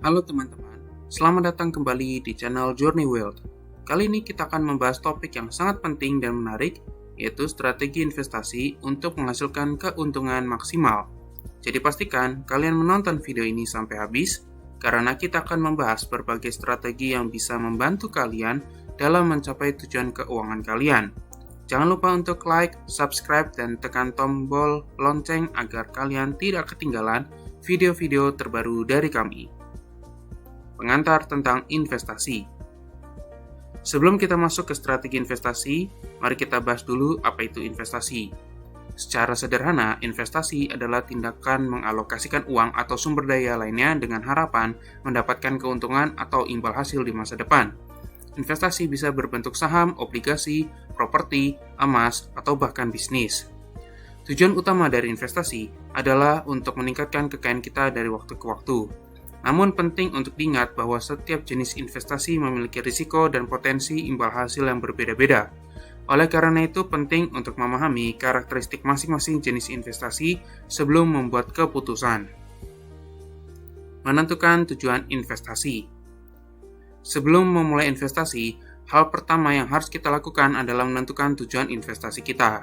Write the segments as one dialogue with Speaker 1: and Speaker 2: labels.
Speaker 1: Halo teman-teman, selamat datang kembali di channel Journey Wealth. Kali ini kita akan membahas topik yang sangat penting dan menarik, yaitu strategi investasi untuk menghasilkan keuntungan maksimal. Jadi pastikan kalian menonton video ini sampai habis, karena kita akan membahas berbagai strategi yang bisa membantu kalian dalam mencapai tujuan keuangan kalian. Jangan lupa untuk like, subscribe, dan tekan tombol lonceng agar kalian tidak ketinggalan video-video terbaru dari kami. Pengantar tentang investasi. Sebelum kita masuk ke strategi investasi, mari kita bahas dulu apa itu investasi. Secara sederhana, investasi adalah tindakan mengalokasikan uang atau sumber daya lainnya dengan harapan mendapatkan keuntungan atau imbal hasil di masa depan. Investasi bisa berbentuk saham, obligasi, properti, emas, atau bahkan bisnis. Tujuan utama dari investasi adalah untuk meningkatkan kekayaan kita dari waktu ke waktu. Namun penting untuk diingat bahwa setiap jenis investasi memiliki risiko dan potensi imbal hasil yang berbeda-beda. Oleh karena itu penting untuk memahami karakteristik masing-masing jenis investasi sebelum membuat keputusan. Menentukan tujuan investasi. Sebelum memulai investasi, hal pertama yang harus kita lakukan adalah menentukan tujuan investasi kita.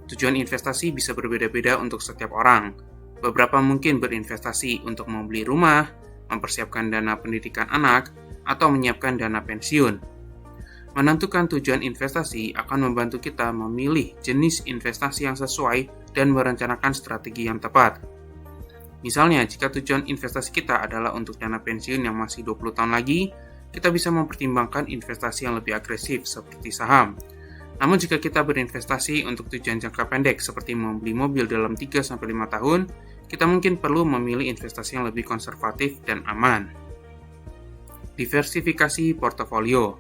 Speaker 1: Tujuan investasi bisa berbeda-beda untuk setiap orang. Beberapa mungkin berinvestasi untuk membeli rumah, mempersiapkan dana pendidikan anak, atau menyiapkan dana pensiun. Menentukan tujuan investasi akan membantu kita memilih jenis investasi yang sesuai dan merencanakan strategi yang tepat. Misalnya, jika tujuan investasi kita adalah untuk dana pensiun yang masih 20 tahun lagi, kita bisa mempertimbangkan investasi yang lebih agresif seperti saham. Namun jika kita berinvestasi untuk tujuan jangka pendek seperti membeli mobil dalam 3-5 tahun, kita mungkin perlu memilih investasi yang lebih konservatif dan aman. Diversifikasi portofolio.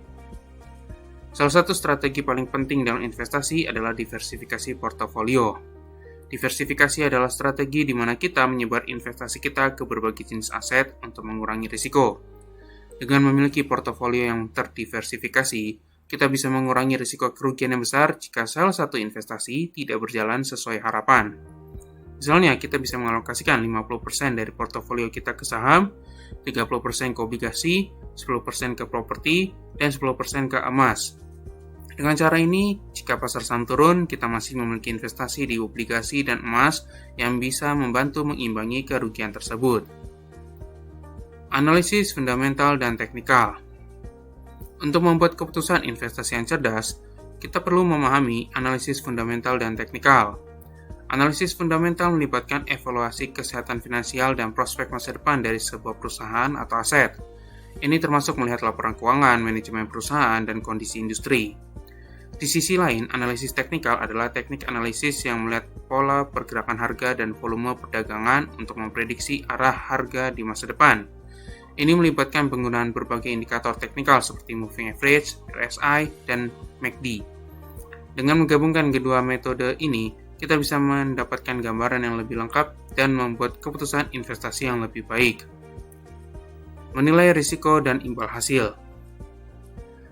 Speaker 1: Salah satu strategi paling penting dalam investasi adalah diversifikasi portofolio. Diversifikasi adalah strategi di mana kita menyebar investasi kita ke berbagai jenis aset untuk mengurangi risiko. Dengan memiliki portofolio yang terdiversifikasi, kita bisa mengurangi risiko kerugian yang besar jika salah satu investasi tidak berjalan sesuai harapan. Misalnya, kita bisa mengalokasikan 50% dari portofolio kita ke saham, 30% ke obligasi, 10% ke properti, dan 10% ke emas. Dengan cara ini, jika pasar saham turun, kita masih memiliki investasi di obligasi dan emas yang bisa membantu mengimbangi kerugian tersebut. Analisis fundamental dan teknikal. Untuk membuat keputusan investasi yang cerdas, kita perlu memahami analisis fundamental dan teknikal. Analisis fundamental melibatkan evaluasi kesehatan finansial dan prospek masa depan dari sebuah perusahaan atau aset. Ini termasuk melihat laporan keuangan, manajemen perusahaan, dan kondisi industri. Di sisi lain, analisis teknikal adalah teknik analisis yang melihat pola pergerakan harga dan volume perdagangan untuk memprediksi arah harga di masa depan. Ini melibatkan penggunaan berbagai indikator teknikal seperti moving average, RSI, dan MACD. Dengan menggabungkan kedua metode ini, kita bisa mendapatkan gambaran yang lebih lengkap dan membuat keputusan investasi yang lebih baik. Menilai risiko dan imbal hasil.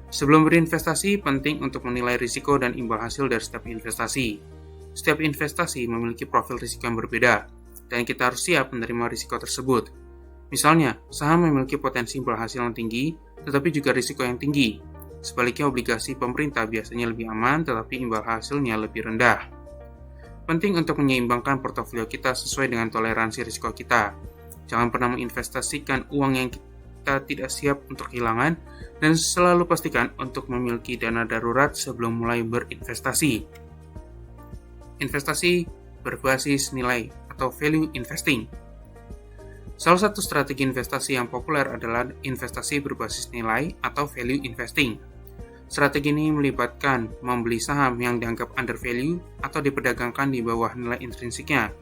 Speaker 1: Sebelum berinvestasi, penting untuk menilai risiko dan imbal hasil dari setiap investasi. Setiap investasi memiliki profil risiko yang berbeda, dan kita harus siap menerima risiko tersebut. Misalnya, saham memiliki potensi imbal hasil yang tinggi, tetapi juga risiko yang tinggi. Sebaliknya, obligasi pemerintah biasanya lebih aman, tetapi imbal hasilnya lebih rendah. Penting untuk menyeimbangkan portofolio kita sesuai dengan toleransi risiko kita. Jangan pernah menginvestasikan uang yang kita tidak siap untuk kehilangan, dan selalu pastikan untuk memiliki dana darurat sebelum mulai berinvestasi. Investasi berbasis nilai atau value investing. Salah satu strategi investasi yang populer adalah investasi berbasis nilai atau value investing. Strategi ini melibatkan membeli saham yang dianggap undervalue atau diperdagangkan di bawah nilai intrinsiknya.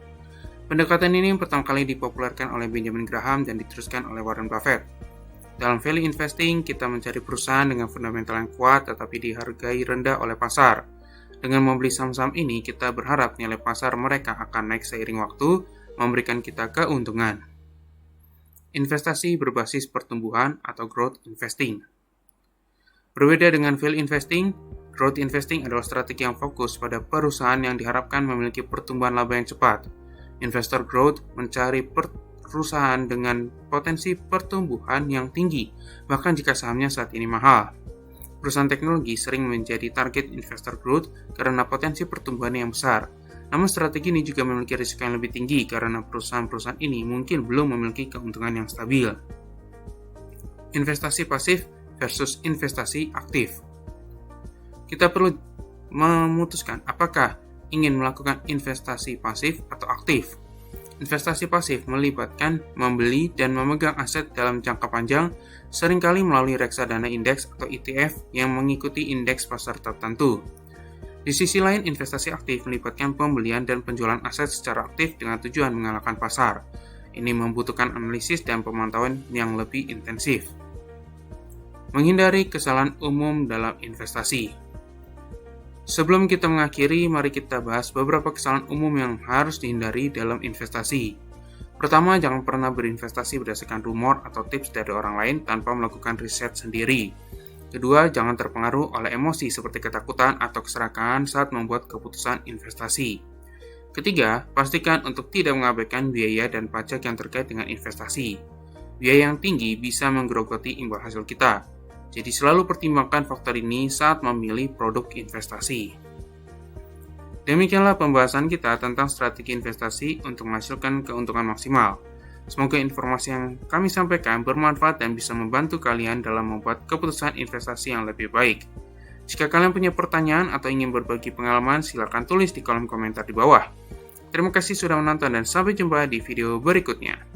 Speaker 1: Pendekatan ini pertama kali dipopulerkan oleh Benjamin Graham dan diteruskan oleh Warren Buffett. Dalam value investing, kita mencari perusahaan dengan fundamental yang kuat tetapi dihargai rendah oleh pasar. Dengan membeli saham-saham ini, kita berharap nilai pasar mereka akan naik seiring waktu, memberikan kita keuntungan. Investasi berbasis pertumbuhan atau growth investing. Berbeda dengan value investing, growth investing adalah strategi yang fokus pada perusahaan yang diharapkan memiliki pertumbuhan laba yang cepat. Investor growth mencari perusahaan dengan potensi pertumbuhan yang tinggi, bahkan jika sahamnya saat ini mahal. Perusahaan teknologi sering menjadi target investor growth karena potensi pertumbuhan yang besar. Namun strategi ini juga memiliki risiko yang lebih tinggi karena perusahaan-perusahaan ini mungkin belum memiliki keuntungan yang stabil. Investasi pasif versus investasi aktif. Kita perlu memutuskan apakah ingin melakukan investasi pasif atau aktif. Investasi pasif melibatkan membeli dan memegang aset dalam jangka panjang, seringkali melalui reksadana indeks atau ETF yang mengikuti indeks pasar tertentu. Di sisi lain, investasi aktif melibatkan pembelian dan penjualan aset secara aktif dengan tujuan mengalahkan pasar. Ini membutuhkan analisis dan pemantauan yang lebih intensif. Menghindari kesalahan umum dalam investasi. Sebelum kita mengakhiri, mari kita bahas beberapa kesalahan umum yang harus dihindari dalam investasi. Pertama, jangan pernah berinvestasi berdasarkan rumor atau tips dari orang lain tanpa melakukan riset sendiri. Kedua, jangan terpengaruh oleh emosi seperti ketakutan atau keserakahan saat membuat keputusan investasi. Ketiga, pastikan untuk tidak mengabaikan biaya dan pajak yang terkait dengan investasi. Biaya yang tinggi bisa menggerogoti imbal hasil kita. Jadi selalu pertimbangkan faktor ini saat memilih produk investasi. Demikianlah pembahasan kita tentang strategi investasi untuk menghasilkan keuntungan maksimal. Semoga informasi yang kami sampaikan bermanfaat dan bisa membantu kalian dalam membuat keputusan investasi yang lebih baik. Jika kalian punya pertanyaan atau ingin berbagi pengalaman, silakan tulis di kolom komentar di bawah. Terima kasih sudah menonton dan sampai jumpa di video berikutnya.